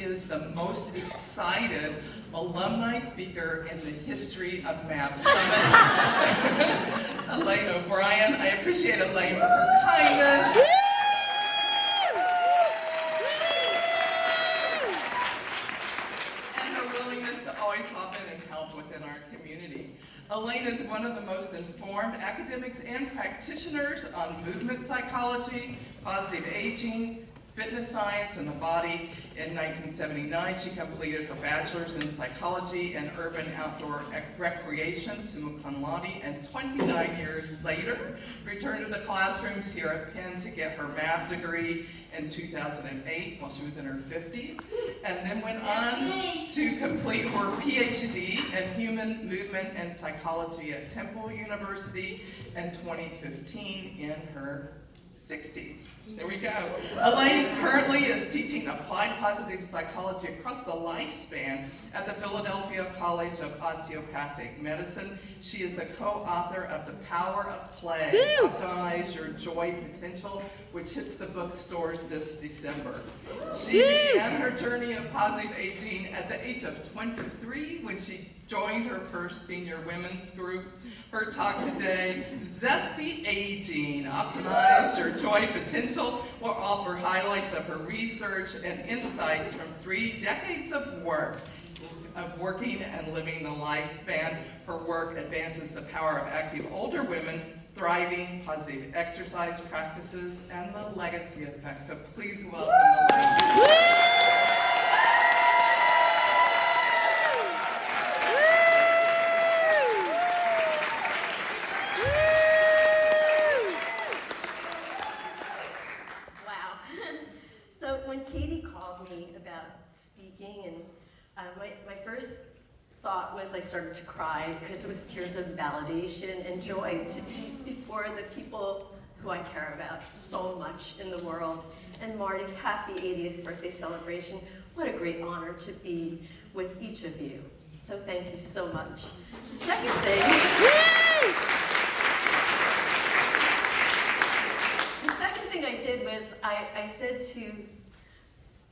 is the most excited alumni speaker in the history of MAPP Summit. Elaine O'Brien. I appreciate Elaine for her kindness. And her willingness to always hop in and help within our community. Elaine is one of the most informed academics and practitioners on movement psychology, positive aging, fitness science, and the body. In 1979, she completed her bachelor's in psychology and urban outdoor recreation, summa cum laude, and 29 years later, returned to the classrooms here at Penn to get her MAPP degree in 2008 while she was in her 50s, and then went on to complete her PhD in human movement and psychology at Temple University in 2015 in her 60s. There we go. Elaine currently is teaching applied positive psychology across the lifespan at the Philadelphia College of Osteopathic Medicine. She is the co-author of The Power of Play, Optimize Your Joy Potential, which hits the bookstores this December. She began her journey of positive aging at the age of 23 when she joined her first senior women's group. Her talk today, Zesty Aging, Optimize Your Joy Potential, will offer highlights of her research and insights from 3 decades of working and living the lifespan. Her work advances the power of active older women, thriving, positive exercise practices, and the legacy effects. So please welcome Elaine. My first thought was I started to cry because it was tears of validation and joy to be before the people who I care about so much in the world. And Marty, happy 80th birthday celebration. What a great honor to be with each of you. So thank you so much. The second thing I did was I said to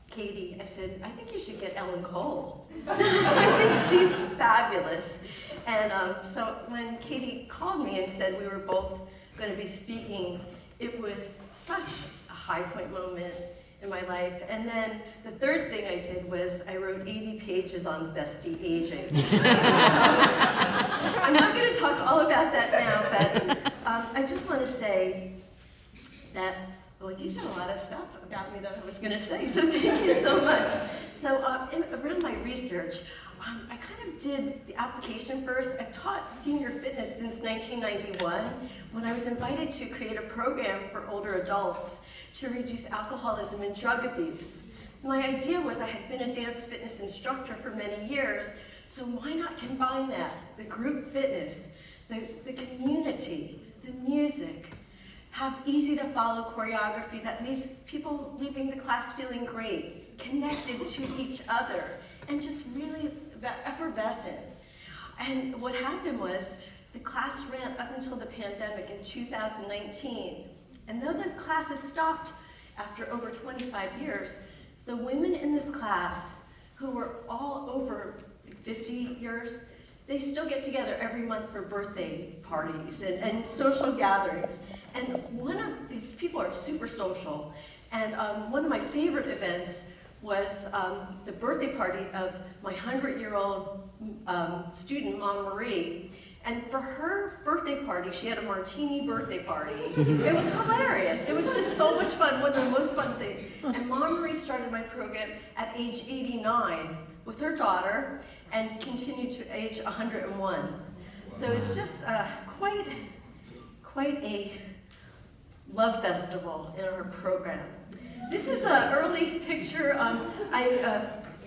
Katie, I said, I think you should get Ellen Cole. I think she's fabulous. And so when Katie called me and said we were both going to be speaking, it was such a high point moment in my life. And then the third thing I did was I wrote 80 pages on Zesty Aging. So, I'm not going to talk all about that now, but I just want to say that, well, you said a lot of stuff about me that I was going to say, so thank you so much. So around my research, I kind of did the application first. I've taught senior fitness since 1991 when I was invited to create a program for older adults to reduce alcoholism and drug abuse. My idea was I had been a dance fitness instructor for many years, so why not combine that, the group fitness, the community, the music, have easy to follow choreography that leaves people leaving the class feeling great, connected to each other, and just really effervescent. And what happened was the class ran up until the pandemic in 2019. And though the classes stopped after over 25 years, the women in this class, who were all over 50 years, they still get together every month for birthday parties and social gatherings. And one of these people are super social. And one of my favorite events was the birthday party of my 100-year-old student, Mom Marie. And for her birthday party, she had a martini birthday party. It was hilarious. It was just so much fun, one of the most fun things. And Mom Marie started my program at age 89 with her daughter and continued to age 101. So it's just quite a love festival in our program. This is an early picture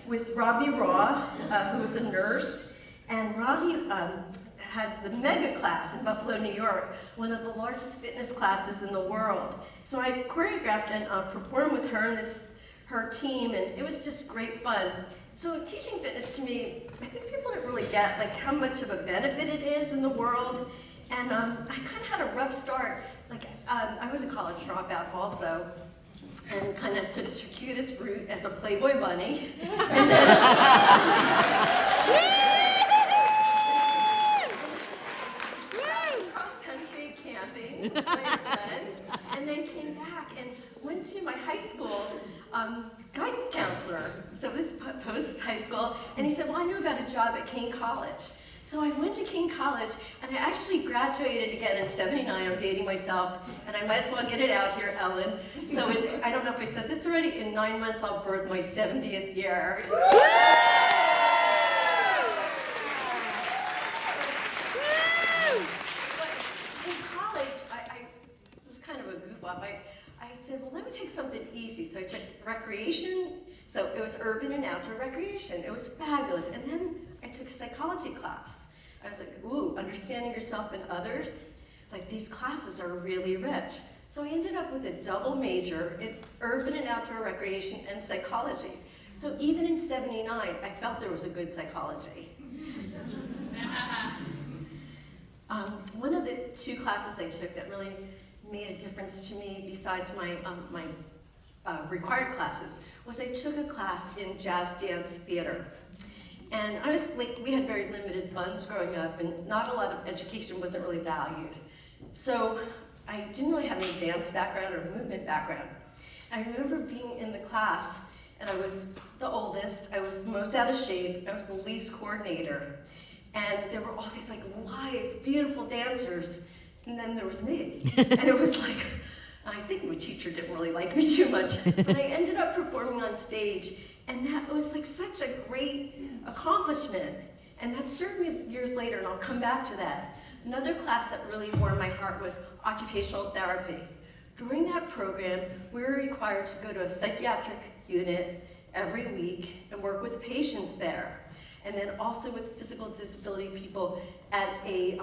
with Robbie Raw, who was a nurse, and Robbie had the mega class in Buffalo, New York, one of the largest fitness classes in the world. So I choreographed and performed with her and her team, and it was just great fun. So teaching fitness to me, I think people don't really get like how much of a benefit it is in the world. And I kind of had a rough start. Like I was a college dropout also, and kind of took a circuitous route as a Playboy bunny. And then, cross-country camping with my friend, and then came back and went to my high school guidance counselor. So this post-high school, and he said, well, I knew about a job at King College. So I went to King College, and I actually graduated again in '79. I'm dating myself, and I might as well get it out here, Ellen. So I don't know if I said this already, in 9 months I'll birth my 70th year. But in college, I was kind of a goof off. I said, well, let me take something easy. So I took recreation. So it was urban and outdoor recreation. It was fabulous. And then I took a psychology class. I was like, ooh, understanding yourself and others. Like, these classes are really rich. So I ended up with a double major in urban and outdoor recreation and psychology. So even in '79, I felt there was a good psychology. One of the 2 classes I took that really made a difference to me, besides my required classes, was I took a class in jazz dance theater. And I was like, we had very limited funds growing up, and not a lot of education wasn't really valued. So I didn't really have any dance background or movement background. I remember being in the class, and I was the oldest, I was the most out of shape, I was the least coordinator. And there were all these like live, beautiful dancers, and then there was me. And it was like, I think my teacher didn't really like me too much, but I ended up performing on stage, and that was like such a great accomplishment. And that served me years later, and I'll come back to that. Another class that really warmed my heart was occupational therapy. During that program, we were required to go to a psychiatric unit every week and work with patients there, and then also with physical disability people at a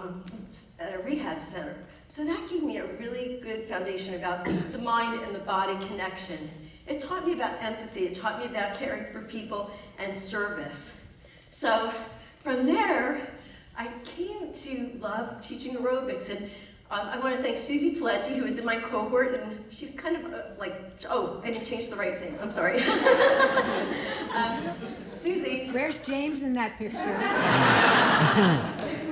rehab center. So that gave me a really good foundation about the mind and the body connection. It taught me about empathy, it taught me about caring for people and service. So from there, I came to love teaching aerobics, and I want to thank Susie Paletti, who is in my cohort, and she's kind of oh, I didn't change the right thing, I'm sorry. Susie. Where's James in that picture?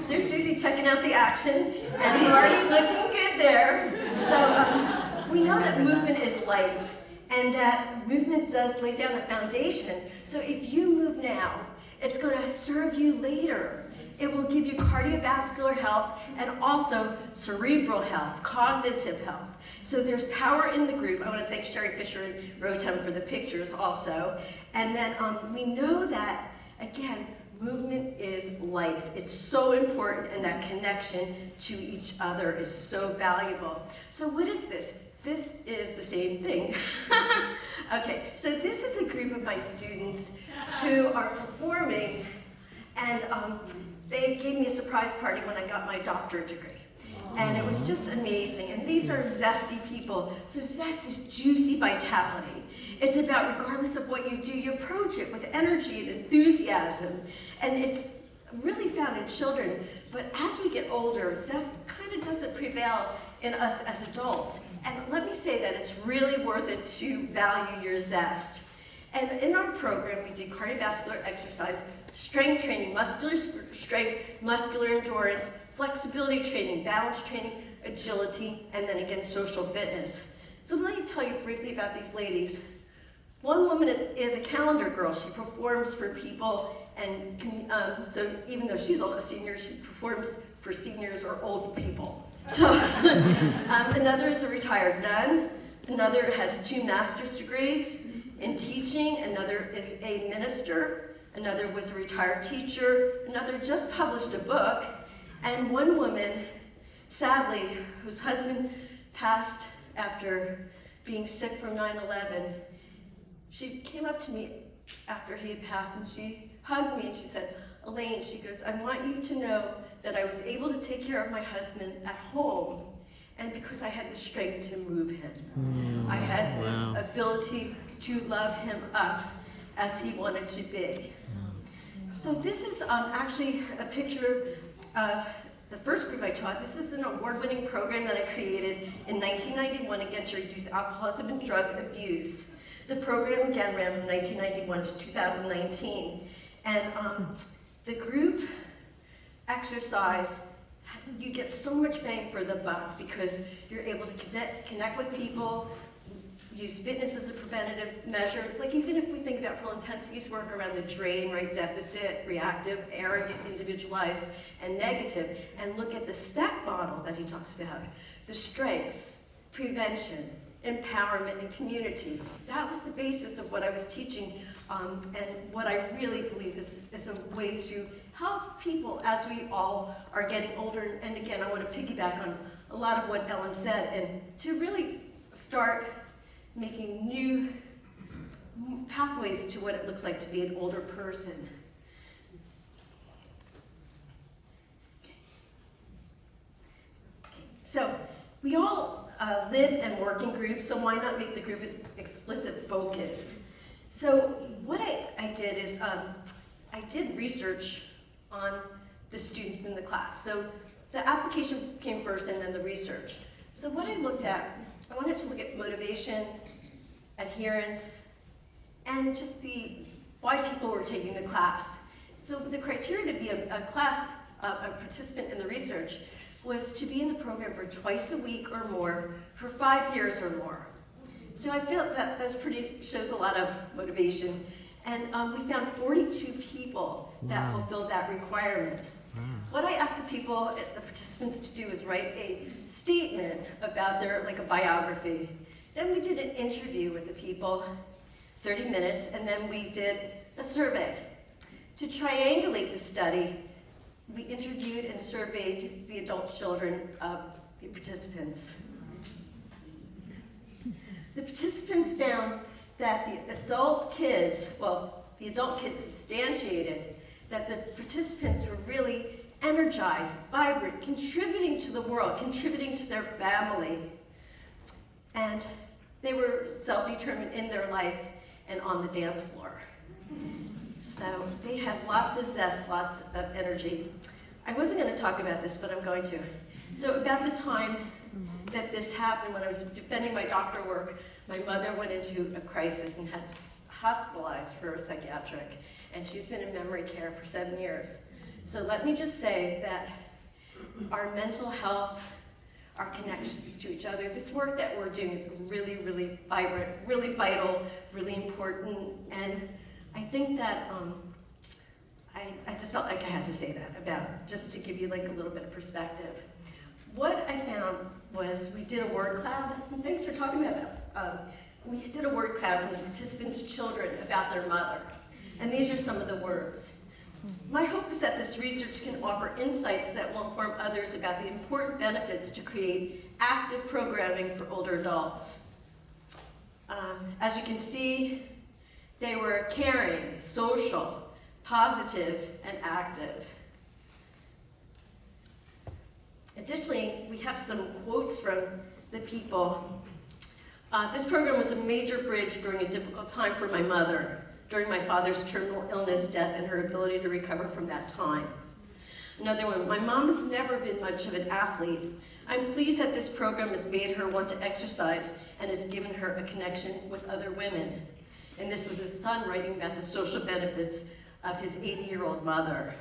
There's Susie checking out the action, and you're already looking good there. So we know that movement is life, and that movement does lay down a foundation. So if you move now, it's going to serve you later. It will give you cardiovascular health and also cerebral health, cognitive health. So there's power in the group. I want to thank Sherry Fisher and Rotem for the pictures also. And then we know that, again, movement is life. It's so important, and that connection to each other is so valuable. So what is this? This is the same thing. Okay, so this is a group of my students who are performing, and they gave me a surprise party when I got my doctorate degree. And it was just amazing. And these are zesty people. So zest is juicy vitality. It's about, regardless of what you do, you approach it with energy and enthusiasm. And it's really found in children. But as we get older, zest kind of doesn't prevail in us as adults. And let me say that it's really worth it to value your zest. And in our program, we did cardiovascular exercise, strength training, muscular strength, muscular endurance, flexibility training, balance training, agility, and then again, social fitness. So let me tell you briefly about these ladies. One woman is a calendar girl. She performs for people, and so even though she's a senior, she performs for seniors or old people. So another is a retired nun. Another has 2 master's degrees in teaching. Another is a minister. Another was a retired teacher. Another just published a book. And one woman, sadly, whose husband passed after being sick from 9/11, she came up to me after he had passed, and she hugged me and she said, Elaine, she goes, I want you to know that I was able to take care of my husband at home, and because I had the strength to move him. I had the ability to love him up as he wanted to be. So this is actually a picture of the first group I taught, this is an award-winning program that I created in 1991 again to reduce alcoholism and drug abuse. The program again ran from 1991 to 2019. And the group exercise, you get so much bang for the buck because you're able to connect with people, use fitness as a preventative measure. Like even if we think about full intensities work around the drain, right, deficit, reactive, arrogant, individualized, and negative, and look at the SPEC model that he talks about, the strengths, prevention, empowerment, and community. That was the basis of what I was teaching, and what I really believe is a way to help people as we all are getting older. And again, I want to piggyback on a lot of what Ellen said, and to really start making new pathways to what it looks like to be an older person. Okay. So we all live and work in groups, so why not make the group an explicit focus? So what I did is I did research on the students in the class. So the application came first and then the research. So what I looked at, I wanted to look at motivation, adherence, and just why people were taking the class. So the criteria to be a participant in the research was to be in the program for twice a week or more, for 5 years or more. So I feel that shows a lot of motivation. And we found 42 people that fulfilled that requirement. What I asked the participants to do is write a statement about like a biography. Then we did an interview with the people, 30 minutes, and then we did a survey. To triangulate the study, we interviewed and surveyed the adult children of the participants. The participants found that the adult kids substantiated that the participants were really energized, vibrant, contributing to the world, contributing to their family. And they were self-determined in their life and on the dance floor. So they had lots of zest, lots of energy. I wasn't going to talk about this, but I'm going to. So about the time that this happened, when I was defending my doctoral work, my mother went into a crisis and had to be hospitalized for a psychiatric, and she's been in memory care for 7 years. So let me just say that our mental health, our connections to each other, this work that we're doing is really, really vibrant, really vital, really important, and I think that I just felt like I had to say that just to give you like a little bit of perspective. What I found was we did a word cloud, and thanks for talking about that. We did a word cloud from the participants' children about their mother, and these are some of the words. My hope is that this research can offer insights that will inform others about the important benefits to create active programming for older adults. As you can see, they were caring, social, positive, and active. Additionally, we have some quotes from the people. This program was a major bridge during a difficult time for my mother, during my father's terminal illness, death, and her ability to recover from that time. Another one, my mom has never been much of an athlete. I'm pleased that this program has made her want to exercise and has given her a connection with other women. And this was his son writing about the social benefits of his 80-year-old mother.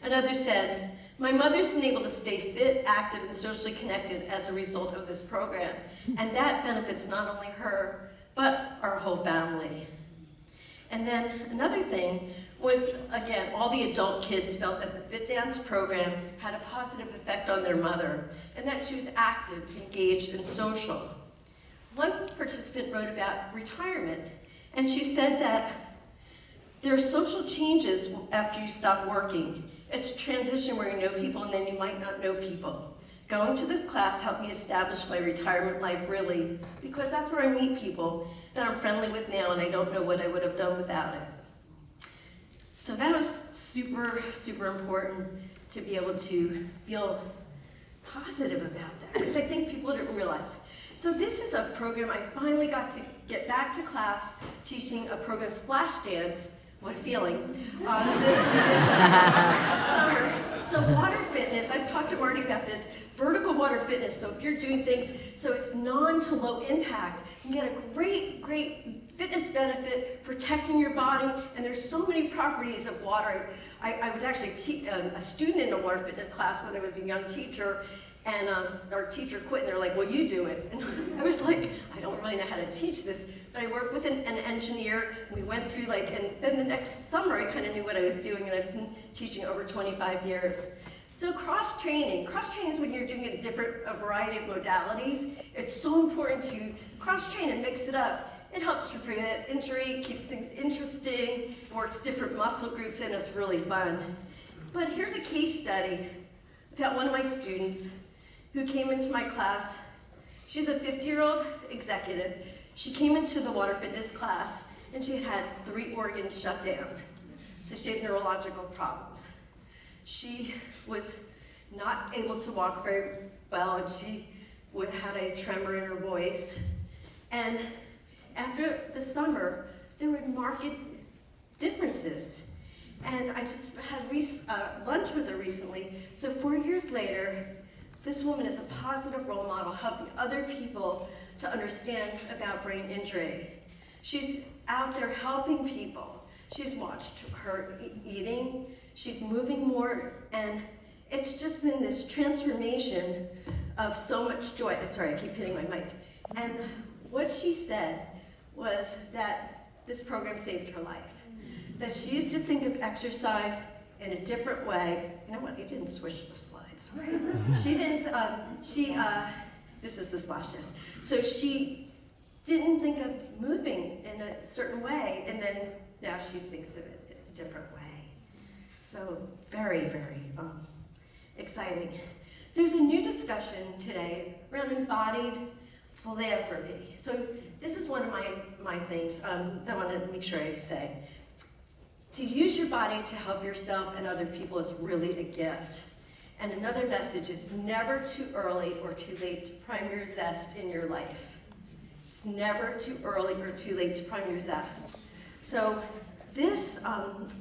Another said, my mother's been able to stay fit, active, and socially connected as a result of this program. And that benefits not only her, but our whole family. And then another thing was, again, all the adult kids felt that the Fit Dance program had a positive effect on their mother, and that she was active, engaged, and social. One participant wrote about retirement, and she said that there are social changes after you stop working. It's a transition where you know people and then you might not know people. Going to this class helped me establish my retirement life, really, because that's where I meet people that I'm friendly with now, and I don't know what I would have done without it. So that was super, super important to be able to feel positive about that, because I think people didn't realize. So this is a program I finally got to get back to class, teaching a program, Splash Dance, what a feeling. This summer. So water fitness, I've talked to Marty about this, vertical water fitness. So if you're doing things, so it's non to low impact, you can get a great fitness benefit, protecting your body, and there's so many properties of water. I was actually a student in a water fitness class when I was a young teacher, and our teacher quit, and they're like, well, you do it. And I was like, I don't really know how to teach this, but I worked with an engineer. We went through and then the next summer I kind of knew what I was doing, and I've been teaching over 25 years. So cross-training is when you're doing a variety of modalities. It's so important to cross-train and mix it up. It helps to prevent injury, keeps things interesting, works different muscle groups, and it's really fun. But here's a case study about one of my students who came into my class. She's a 50-year-old executive. She came into the water fitness class, and she had 3 organs shut down. So she had neurological problems. She was not able to walk very well, and she had a tremor in her voice. And after the summer, there were marked differences. And I just had lunch with her recently. So 4 years later, this woman is a positive role model, helping other people to understand about brain injury. She's out there helping people. She's watched her eating, she's moving more, and it's just been this transformation of so much joy. Sorry, I keep hitting my mic. And what she said was that this program saved her life. That she used to think of exercise in a different way. You know what, I didn't switch the slides, right? She didn't, this is the splash test. So she didn't think of moving in a certain way, and then now she thinks of it in a different way. So very exciting. There's a new discussion today around embodied philanthropy. So this is one of my things that I want to make sure I say. To use your body to help yourself and other people is really a gift. And another message is never too early or too late to prime your zest in your life. It's never too early or too late to prime your zest. So this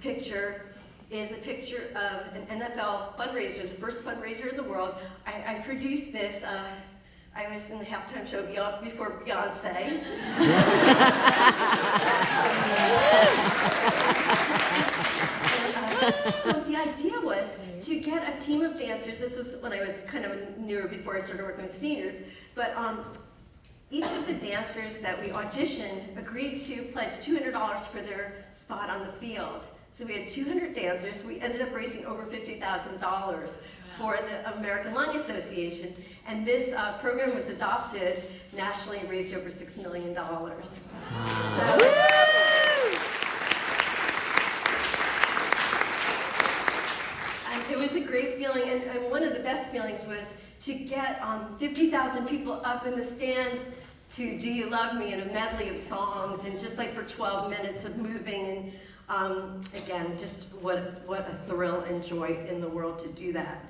picture is a picture of an NFL fundraiser, the first fundraiser in the world. I produced this. I was in the halftime show before Beyonce. So the idea was to get a team of dancers. This was when I was kind of newer, before I started working with seniors. But each of the dancers that we auditioned agreed to pledge $200 for their spot on the field. So we had 200 dancers. We ended up raising over $50,000 for the American Lung Association. And this program was adopted nationally and raised over $6 million. It was a great feeling, and one of the best feelings was to get 50,000 people up in the stands to Do You Love Me in a medley of songs, and just for 12 minutes of moving, and again, just what a thrill and joy in the world to do that.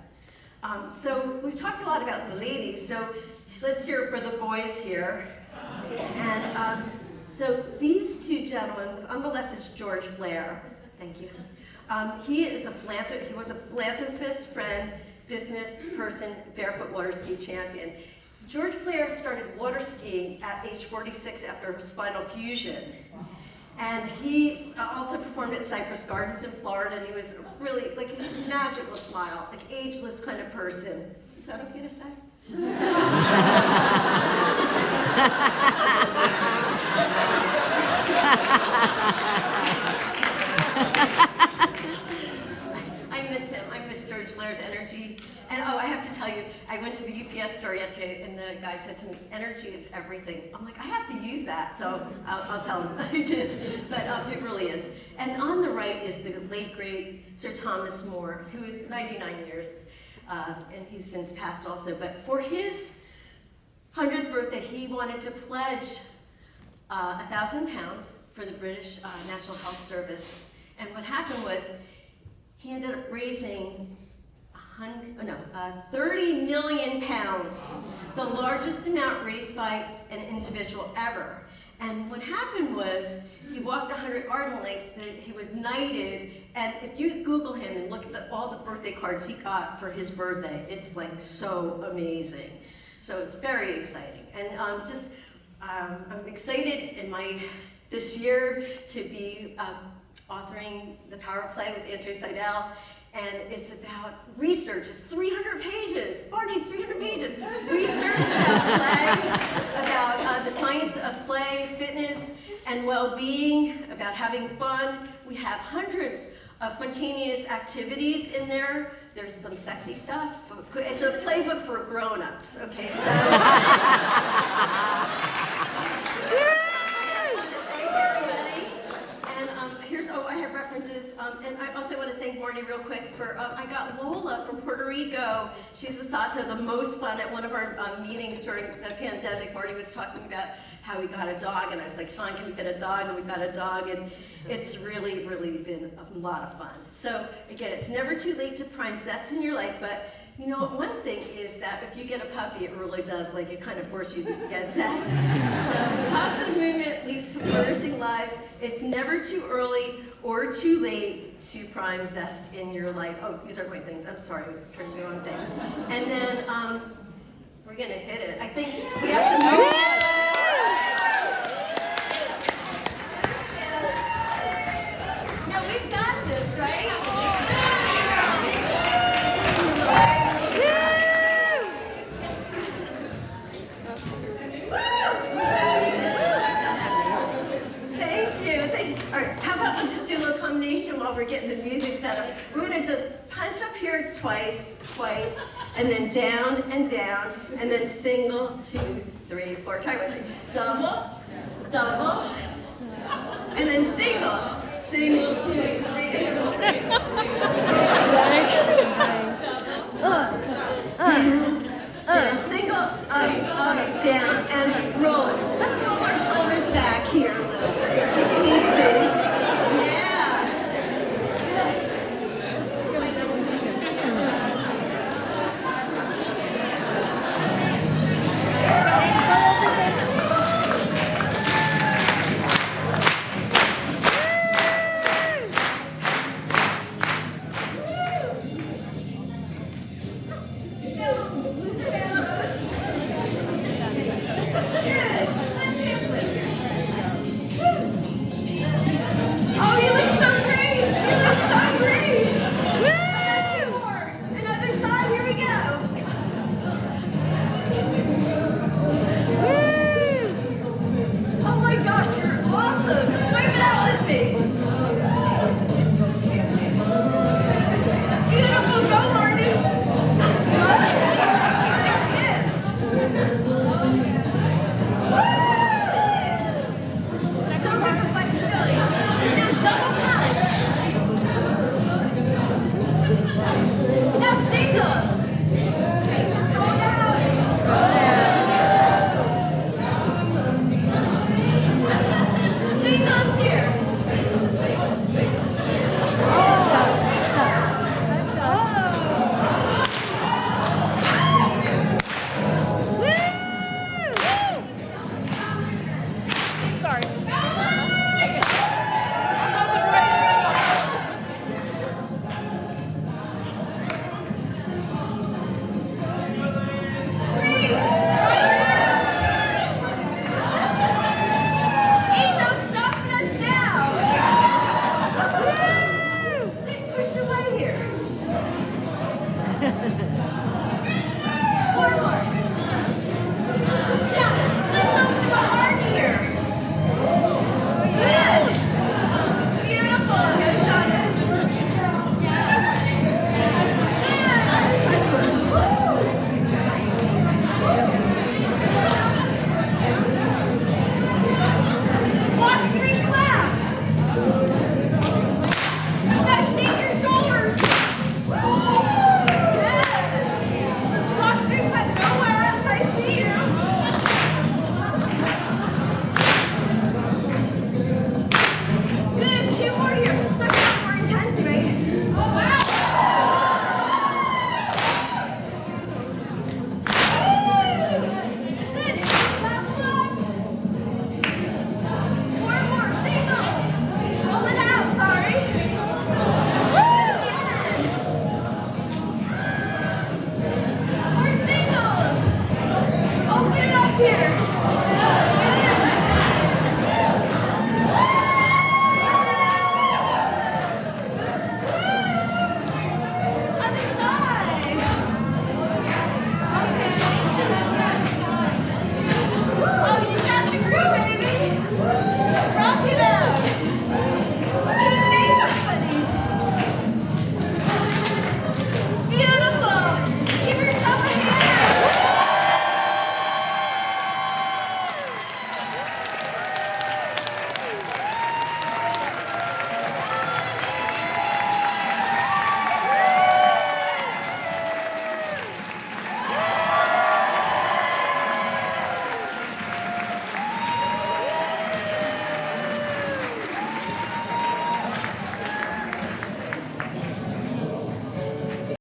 So we've talked a lot about the ladies, so let's hear it for the boys here. And so these two gentlemen, on the left is George Blair. Thank you. He was a philanthropist, friend, business person, barefoot water ski champion. George Blair started water skiing at age 46 after spinal fusion. And he also performed at Cypress Gardens in Florida, and he was really a magical smile, ageless kind of person. Is that okay to say? I miss him. I miss George Blair's energy. And I have to tell you, I went to the UPS store yesterday, and the guy said to me, "Energy is everything." I'm like, I have to use that, so I'll tell him. I did, but it really is. And on the right is the late great Sir Thomas More, who is 99 years, and he's since passed also. But for his 100th birthday, he wanted to pledge £1,000 for the British National Health Service. And what happened was, he ended up raising 30 million pounds, the largest amount raised by an individual ever. And what happened was, he walked 100 garden lengths, that he was knighted, and if you Google him and look at all the birthday cards he got for his birthday, it's like so amazing. So it's very exciting. And I'm excited in this year to be authoring The Power of Play with Andrew Seidel. And it's about research. It's 300 pages. Barney, it's 300 pages. Research about play, about the science of play, fitness, and well-being, about having fun. We have hundreds of spontaneous activities in there. There's some sexy stuff. It's a playbook for grown-ups, okay? So, thank everybody. And I have references. And I also want to thank Marty real quick for, I got Lola from Puerto Rico. She's a Sato, the most fun at one of our meetings during the pandemic. Marty was talking about how we got a dog, and I was like, Sean, can we get a dog? And we got a dog, and it's really, really been a lot of fun. So again, it's never too late to prime zest in your life, but you know, one thing is that if you get a puppy, it really does, like, it kind of forces you to get zest. So positive movement leads to flourishing lives. It's never too early or too late to prime zest in your life. Oh, these are my things. I'm sorry, I was trying to do the wrong thing. And then we're gonna hit it. I think we have to move on. Now we've got this, right? All right, how about we'll just do a little combination while we're getting the music set up. We're gonna just punch up here twice, and then down, and then single, 2, 3, 4. Try with me. Double, and then singles. Single, 2, 3, single. Down, single, up, down, and roll.